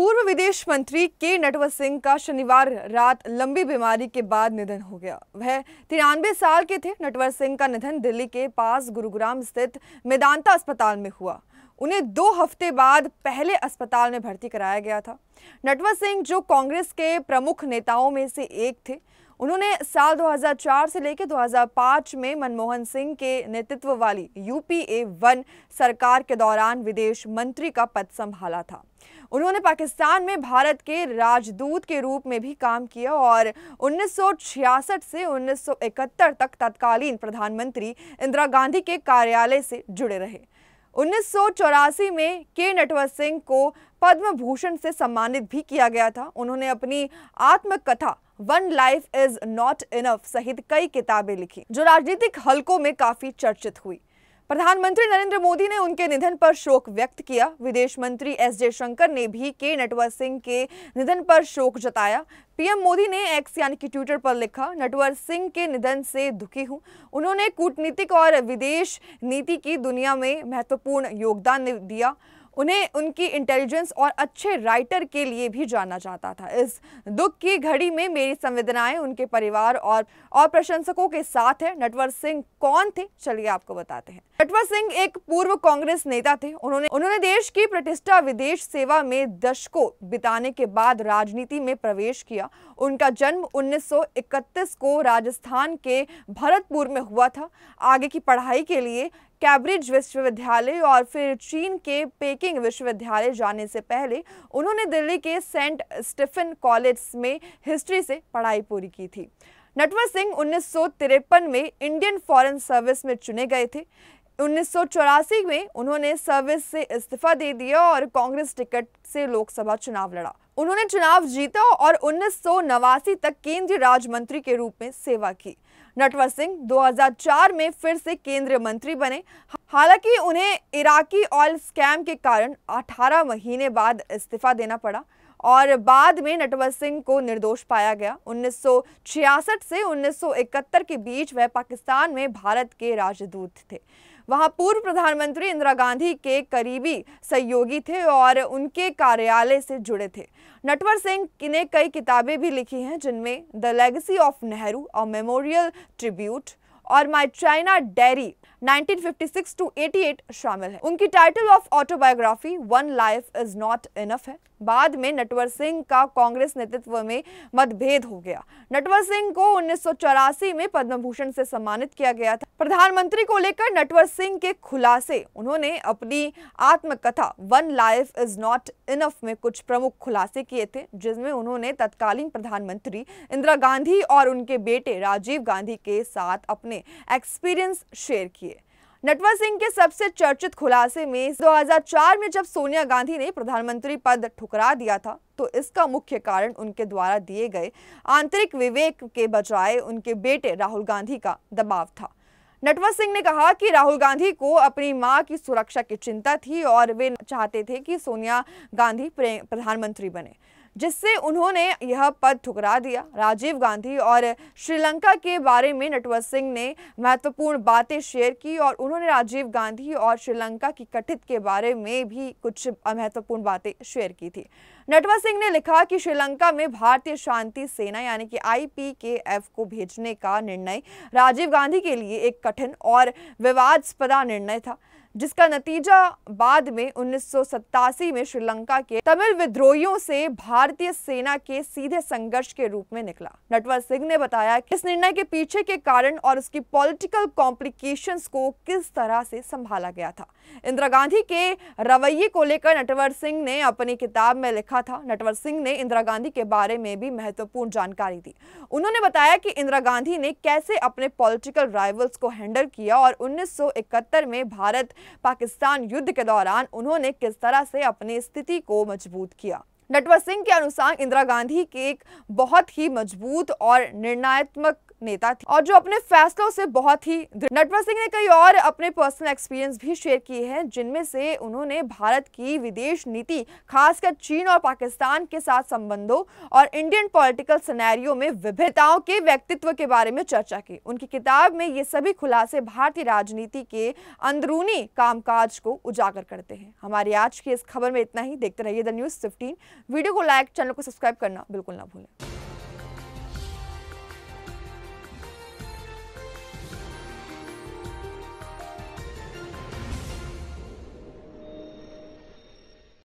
पूर्व विदेश मंत्री के नटवर सिंह का शनिवार रात लंबी बीमारी के बाद निधन हो गया। वह 93 साल के थे। नटवर सिंह का निधन दिल्ली के पास गुरुग्राम स्थित मेदांता अस्पताल में हुआ। उन्हें 2 हफ्ते बाद पहले अस्पताल में भर्ती कराया गया था। नटवर सिंह, जो कांग्रेस के प्रमुख नेताओं में से एक थे, उन्होंने साल 2004 से लेकर 2005 में मनमोहन सिंह के नेतृत्व वाली यूपीए 1 सरकार के दौरान विदेश मंत्री का पद संभाला था। उन्होंने पाकिस्तान में भारत के राजदूत के रूप में भी काम किया और 1966 से 1971 तक तत्कालीन प्रधानमंत्री इंदिरा गांधी के कार्यालय से जुड़े रहे। 1984 में के नटवर सिंह को पद्म भूषण से सम्मानित भी किया गया था। उन्होंने अपनी आत्मकथा one life is not enough सहित कई किताबें लिखी, जो राजनीतिक हलकों में काफी चर्चित हुई। प्रधानमंत्री नरेंद्र मोदी ने उनके निधन पर शोक व्यक्त किया। विदेश मंत्री एस जयशंकर ने भी के नटवर सिंह के निधन पर शोक जताया। पीएम मोदी ने एक्स यानी कि ट्विटर पर लिखा, नटवर सिंह के निधन से दुखी हूं। उन्होंने कूटनीतिक और विदेश नीति की दुनिया में महत्वपूर्ण योगदान दिया। उन्हें उनकी इंटेलिजेंस और अच्छे राइटर के लिए भी जाना जाता था। इस दुख की घड़ी में मेरी संवेदनाएं उनके परिवार और प्रशंसकों के साथ है। नटवर सिंह कौन थे, चलिए आपको बताते हैं। नटवर सिंह एक पूर्व कांग्रेस नेता थे। उन्होंने देश की प्रतिष्ठा विदेश सेवा में दशकों बिताने के बाद राजनीति में प्रवेश किया। उनका जन्म 1931 को राजस्थान के भरतपुर में हुआ था। आगे की पढ़ाई के लिए कैम्ब्रिज विश्वविद्यालय और फिर चीन के पेकिंग विश्वविद्यालय जाने से पहले उन्होंने दिल्ली के सेंट स्टीफन कॉलेज में हिस्ट्री से पढ़ाई पूरी की थी। नटवर सिंह 1953 में इंडियन फॉरेन सर्विस में चुने गए थे। 1984 में उन्होंने सर्विस से इस्तीफा दे दिया और कांग्रेस टिकट से लोकसभा चुनाव लड़ा। उन्होंने चुनाव जीता और 1989 तक केंद्रीय राज्य मंत्री के रूप में सेवा की। नटवर सिंह 2004 में फिर से केंद्रीय मंत्री बने। हालांकि उन्हें इराकी ऑयल स्कैम के कारण 18 महीने बाद इस्तीफा देना पड़ा और बाद में नटवर सिंह को निर्दोष पाया गया। 1966 से 1971 के बीच वह पाकिस्तान में भारत के राजदूत थे। वहां पूर्व प्रधानमंत्री इंदिरा गांधी के करीबी सहयोगी थे और उनके कार्यालय से जुड़े थे। नटवर सिंह ने कई किताबें भी लिखी हैं, जिनमें the legacy of Nehru, a memorial tribute और माय चाइना डायरी 1956 to 88 शामिल है। उनकी title of autobiography one life is not enough है। बाद में नटवर सिंह का कांग्रेस नेतृत्व में मतभेद हो गया। नटवर सिंह को 1984 में पद्म भूषण से सम्मानित किया गया था। प्रधानमंत्री को लेकर नटवर सिंह के खुलासे, उन्होंने अपनी आत्मकथा one life is not enough में कुछ प्रमुख खुलासे किए थे, जिसमें उन्होंने तत्कालीन प्रधानमंत्री इंदिरा गांधी और उनके बेटे राजीव गांधी के साथ अपने एक्सपीरियंस शेयर किए। नटवर सिंह के सबसे चर्चित खुलासे में 2004 में जब सोनिया गांधी ने प्रधानमंत्री पद ठुकरा दिया था, तो इसका मुख्य कारण उनके द्वारा दिए गए आंतरिक विवेक के बजाय उनके बेटे राहुल गांधी का दबाव था। नटवर सिंह ने कहा कि राहुल गांधी को अपनी मां की सुरक्षा की चिंता थी और वे चाहते थे कि सोनिया गांधी प्रधानमंत्री बने, जिससे उन्होंने यह पद ठुकरा दिया। राजीव गांधी और श्रीलंका के बारे में नटवर सिंह ने महत्वपूर्ण बातें शेयर की और उन्होंने राजीव गांधी और श्रीलंका की कथित के बारे में भी कुछ महत्वपूर्ण बातें शेयर की थी। नटवर सिंह ने लिखा कि श्रीलंका में भारतीय शांति सेना यानी कि IPKF को भेजने का निर्णय राजीव गांधी के लिए एक कठिन और विवादास्पद निर्णय था, जिसका नतीजा बाद में 1987 में श्रीलंका के तमिल विद्रोहियों से भारतीय सेना के सीधे संघर्ष के रूप में निकला। नटवर सिंह ने बताया कि इस निर्णय के पीछे के कारण और उसकी पॉलिटिकल कॉम्प्लिकेशंस को किस तरह से संभाला गया था। इंदिरा गांधी के रवैये को लेकर नटवर सिंह ने अपनी किताब में लिखा था। नटवर सिंह ने इंदिरा गांधी के बारे में भी महत्वपूर्ण जानकारी दी। उन्होंने बताया कि इंदिरा गांधी ने कैसे अपने पॉलिटिकल राइवल्स को हैंडल किया और 1971 में भारत पाकिस्तान युद्ध के दौरान उन्होंने किस तरह से अपनी स्थिति को मजबूत किया। नटवर सिंह के अनुसार इंदिरा गांधी के एक बहुत ही मजबूत और निर्णयात्मक नेता थे और जो अपने फैसलों से बहुत ही नटवर सिंह ने कई और अपने पर्सनल एक्सपीरियंस भी शेयर किए हैं, जिनमें से उन्होंने भारत की विदेश नीति, खासकर चीन और पाकिस्तान के साथ संबंधों और इंडियन पॉलिटिकल सिनेरियो में विभिन्नताओं के व्यक्तित्व के बारे में चर्चा की। उनकी किताब में ये सभी खुलासे भारतीय राजनीति के अंदरूनी कामकाज को उजागर करते हैं। हमारी आज की इस खबर में इतना ही। देखते रहिए द न्यूज़ 15। वीडियो को लाइक, चैनल को सब्सक्राइब करना बिल्कुल ना भूलें।